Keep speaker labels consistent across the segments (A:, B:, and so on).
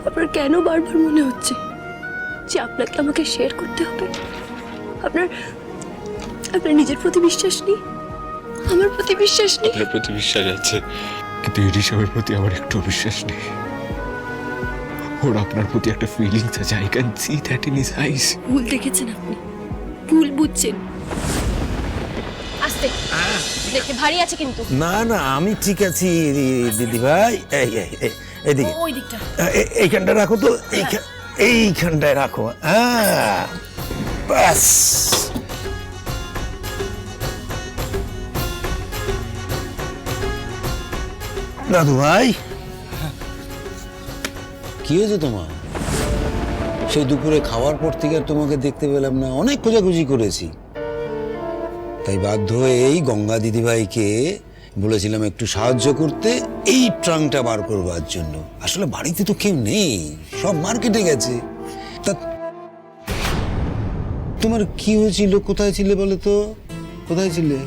A: আপনার কেন বারবার মনে হচ্ছে যে আপনাকে আমাকে শেয়ার করতে হবে? আপনার আপনার নিজের প্রতি বিশ্বাস নেই? আমার প্রতি বিশ্বাস নেই?
B: আপনার প্রতি বিশ্বাস আছে, কিন্তু ঋষভের প্রতি আমার একটু বিশ্বাস নেই। ওর আপনার প্রতি একটা ফিলিংস আছে, I can see that in his eyes.
A: ভুল দেখেছেন আপনি, ভুল বুঝছেন। আস্তে দেখে ভারী আছে কিন্তু।
C: না না, আমি ঠিক আছি দিদি ভাই। এইদিকে
A: ওই দিকটা
C: এইখানটা রাখো তো, এইখানটায় রাখো। ব্যাস। দাদু ভাই, কি হয়েছে তোমার? সেই দুপুরে খাওয়ার পর থেকে আর তোমাকে দেখতে পেলাম না, অনেক খোঁজাখুঁজি করেছি। তাই বাধ্য হয়ে এই গঙ্গা দিদিভাইকে বলেছিলাম একটু সাহায্য করতে, এই ট্রাঙ্কটা বার করবার জন্য। আসলে বাড়িতে তো কেউ নেই, সব মার্কেটে গেছে। তা তোমার কি হয়েছিল? কোথায় ছিলে বলে তো? কোথায় ছিলে?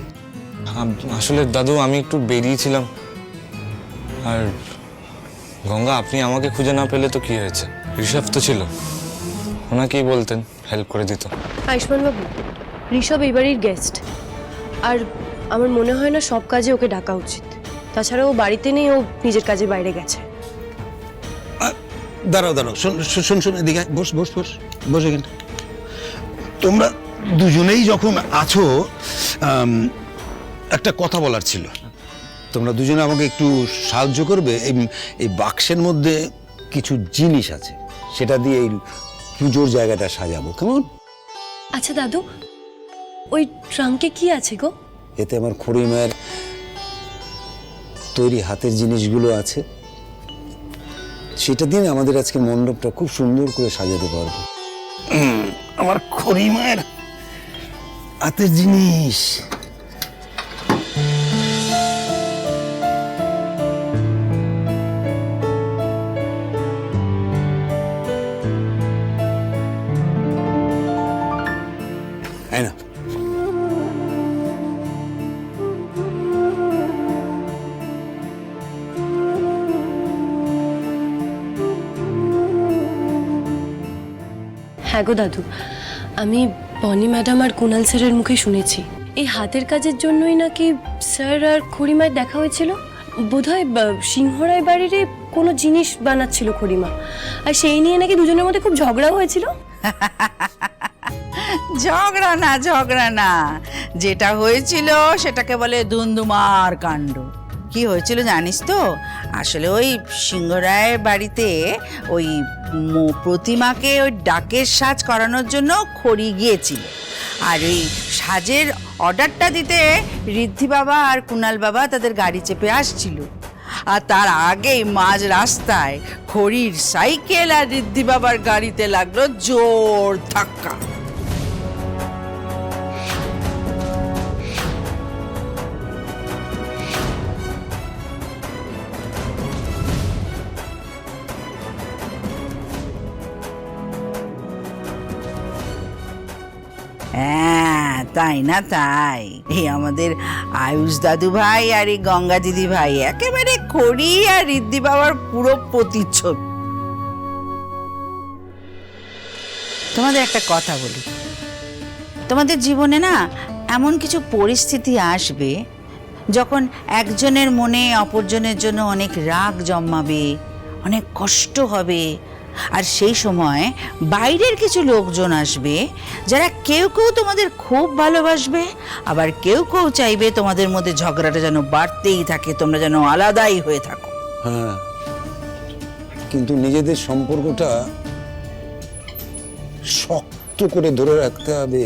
B: আসলে দাদু আমি একটু বেরিয়েছিলাম, আর গঙ্গা আপনি আমাকে খুঁজে না পেলে তো কি হয়েছে, ঋষভ তো ছিল, ওনাকেই বলতেন, হেল্প করে দিত।
A: আয়ুষ্মান বাবু, ঋষভ এই বাড়ির গেস্ট, আর আমার মনে হয় না সব কাজে ওকে ডাকা উচিত। তাছাড়া ও বাড়িতে নেই, ও নিজের কাজে বাইরে গেছে।
C: দাঁড়াও দাঁড়াও, শোন এদিকে বস বস বস বস এখানে। তোমরা দুজনেই যখন আছো, একটা কথা বলার ছিল। তোমরা দুজনে আমাকে একটু সাহায্য করবে। এই বাক্সের মধ্যে কিছু জিনিস আছে, সেটা দিয়ে এই পুজোর জায়গাটা সাজাবো, কেমন?
A: আচ্ছা দাদু, ওই ট্রাঙ্কে কি আছে গো?
C: এতে আমার খুড়িমায়ের তৈরি হাতের জিনিসগুলো আছে, সেটা দিয়ে আমাদের আজকে মণ্ডপটা খুব সুন্দর করে সাজাতে পারবো। আমার খুড়িমায়ের হাতের জিনিস। না
A: হ্যাঁ গো দাদু, আমি বনি ম্যাডাম আর কুণাল স্যারের মুখে শুনেছি এই হাতের কাজের জন্যই নাকি স্যার আর খুড়িমার দেখা হয়েছিল। বোধহয় সিংহরায় বাড়িরই কোনো জিনিস বানাচ্ছিল খুড়িমা, আর সেই নিয়ে নাকি দুজনের মধ্যে খুব ঝগড়াও হয়েছিল।
D: ঝগড়া না, যেটা হয়েছিল সেটাকে বলে ধুন্ধুমার কাণ্ড। কি হয়েছিল জানিস তো? আসলে ওই সিংহরায়ের বাড়িতে ওই প্রতিমাকে ওই ডাকের সাজ করানোর জন্য খড়ি গিয়েছিল, আর ওই সাজের অর্ডারটা দিতে ঋদ্ধি বাবা আর কুণাল বাবা তাদের গাড়ি চেপে আসছিল, আর তার আগেই মাঝ রাস্তায় খড়ির সাইকেল আর ঋদ্ধি বাবার গাড়িতে লাগলো জোর ধাক্কা। হ্যাঁ, তাই না তাই? এই আমাদের আয়ুষ দাদু ভাই আর এই গঙ্গা দিদি ভাই একেবারে খড়ি আর ঋদ্ধি বাবার পুরো প্রতিচ্ছবি। তোমাদের একটা কথা বলি, তোমাদের জীবনে না এমন কিছু পরিস্থিতি আসবে যখন একজনের মনে অপরজনের জন্য অনেক রাগ জন্মাবে, অনেক কষ্ট হবে, আর সেই সময় বাইরের কিছু লোকজন আসবে যারা কেউ কেউ তোমাদের খুব ভালোবাসবে, আবার কেউ কেউ চাইবে তোমাদের মধ্যে ঝগড়াটা যেন বাড়তেই থাকে, তোমরা যেন আলাদাই হয়ে থাকো।
C: হ্যাঁ, কিন্তু নিজেদের সম্পর্কটা শক্ত করে ধরে রাখতে হবে।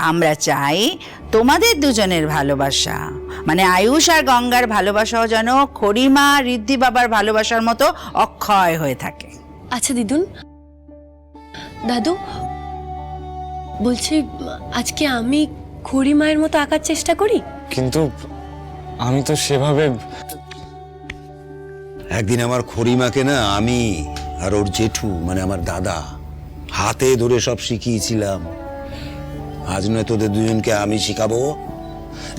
D: আমরা চাই তোমাদের দুজনের ভালোবাসা, মানে আয়ুষ আর গঙ্গার ভালোবাসাও যেন খড়িমা ঋদ্ধি বাবার ভালোবাসার মতো অক্ষয় হয়ে থাকে।
A: আচ্ছা দিদুন, দাদু বলছি আজকে আমি খুড়িমায়ের মতো আঁকার চেষ্টা করি।
B: কিন্তু আমি তো সেভাবে।
C: একদিন আমার খুড়িমাকে না আমি আর ওর জেঠু মানে আমার দাদা হাতে ধরে সব শিখিয়েছিলাম। আজ নয় তোদের দুজনকে আমি শিখাবো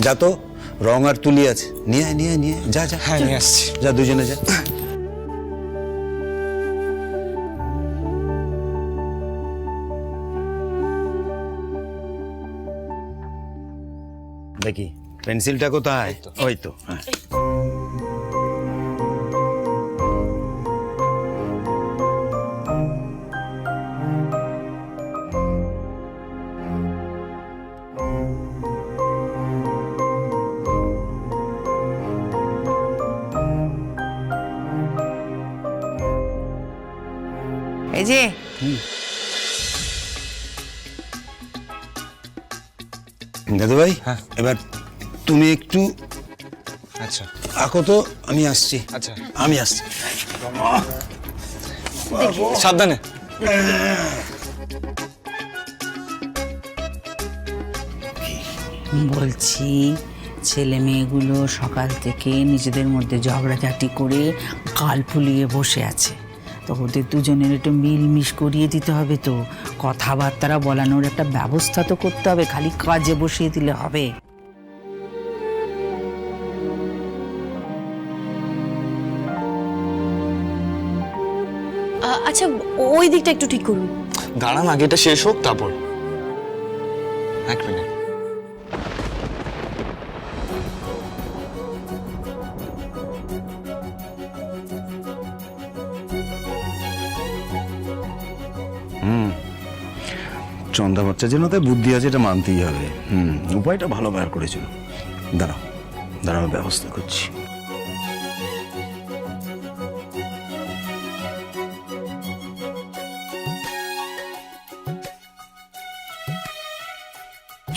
C: যা তো, রং আর তুলি আছে, নিয়ে আয়, নিয়ে আয়, নিয়ে আয়। যা যা,
B: হ্যাঁ নিয়ে আসছি।
C: যা দুজনে যা। দেখি পেন্সিলটা কোথায়? ওই তো, হ্যাঁ।
D: এই যে
C: দাদু ভাই,
B: হ্যাঁ।
C: এবার তুমি একটু
B: আচ্ছা
C: আঁকো তো, আমি আসছি।
B: আচ্ছা
C: আমি আসছি।
B: সাবধানে।
D: বলছি, ছেলে মেয়েগুলো সকাল থেকে নিজেদের মধ্যে ঝগড়াঝাটি করে গাল ফুলিয়ে বসে আছে। তো ওদের দুজনের একটু মিলমিশ করিয়ে দিতে হবে, তো কথাবার্তা বলানোর একটা ব্যবস্থা তো করতে হবে, খালি কাজে বসিয়ে দিলে হবে।
A: আচ্ছা, ওই দিকটা একটু ঠিক করুন।
B: দাঁড়ান, আগে এটা শেষ হোক তারপর। এক মিনিট।
C: চন্দা বাচ্চা যেন তাই বুদ্ধি আছে, এটা মানতেই হবে। উপায়টা ভালো বের করেছিল। দাঁড়াও দাঁড়াও, ব্যবস্থা করছি।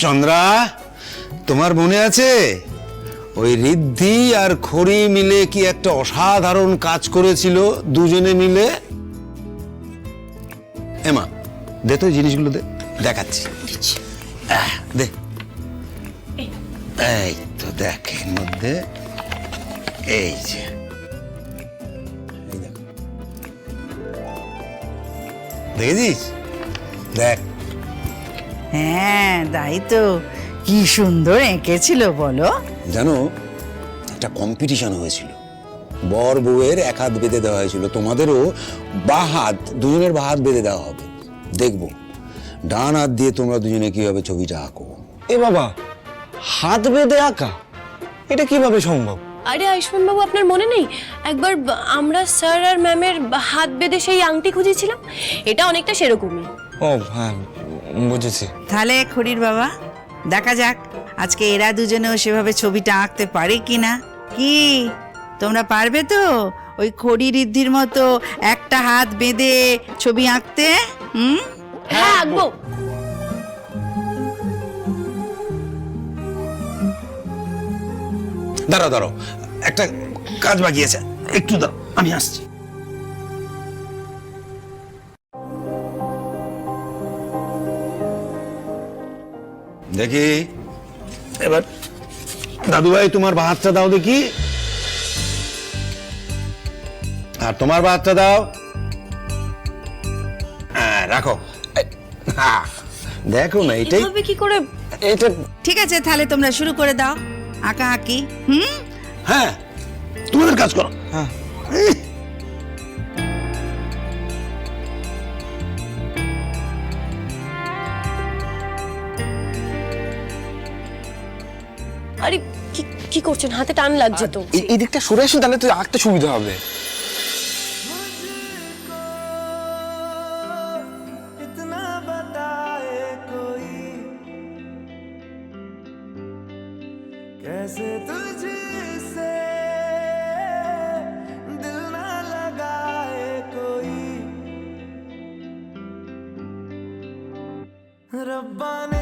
C: চন্দ্রা, তোমার মনে আছে ওই ঋদ্ধি আর খড়ি মিলে কি একটা অসাধারণ কাজ করেছিল দুজনে মিলে? এমা, দে তো এই জিনিসগুলো, দে, দেখাচ্ছি। দে, এই তো দেখ, এর মধ্যে এই যে, এই দেখ। দেখেছিস? দেখ।
D: হ্যাঁ, তাই তো, কি সুন্দর এঁকেছিল বলো।
C: জানো, একটা কম্পিটিশন হয়েছিল, বর বউয়ের এক হাত বেঁধে দেওয়া হয়েছিল, তোমাদেরও বাঁ হাত, দুজনের বাঁ হাত বেঁধে দেওয়া হবে। দেখবো ডান হাত দিয়ে তোমরা দুজনে কিভাবে ছবিটা আঁকো।
B: এ বাবা, হাত বেঁধে আঁকা, এটা কিভাবে সম্ভব?
A: আরে আয়ুষ্মান বাবু, আপনার মনে নেই একবার আমরা স্যার আর ম্যামের হাত বেঁধে সেই আংটি খুঁজেছিলাম? এটা অনেকটা সেরকমই।
B: ও হ্যাঁ, বুঝেছি।
D: তাহলে খড়ির বাবা, দেখা যাক আজকে এরা দুজনেও সেভাবে ছবিটা আঁকতে পারে কিনা। কি তোমরা পারবে তো ওই খড়ি ঋদ্ধির মতো একটা হাত বেঁধে ছবি আঁকতে?
A: হ্যাঁ, আঁকবো।
C: দাঁড়াও দাঁড়াও, একটা কাজ বাকি আছে, একটু দাও, আমি আসছি। দেখি এবার, দাদু ভাই তোমার বাঁ হাতটা দাও দেখি, আর তোমার বাঁ হাতটা দাও। হ্যাঁ, রাখো। হ্যাঁ, দেখো না, এটাই
A: এভাবে কি করে?
B: এটা
D: ঠিক আছে, তাহলে তোমরা শুরু করে দাও আঁকা আঁকি।
C: হ্যাঁ, তোমাদের কাজ করো।
B: হ্যাঁ।
A: আরে কি কি করছেন? হাতে টান লাগছে তো।
B: এই দিকটা সরে আসুন, তাহলে তো আঁকতে সুবিধা হবে।
E: इतना बताए कोई कैसे तुझसे दिल ना लगाए कोई, रब्बा ने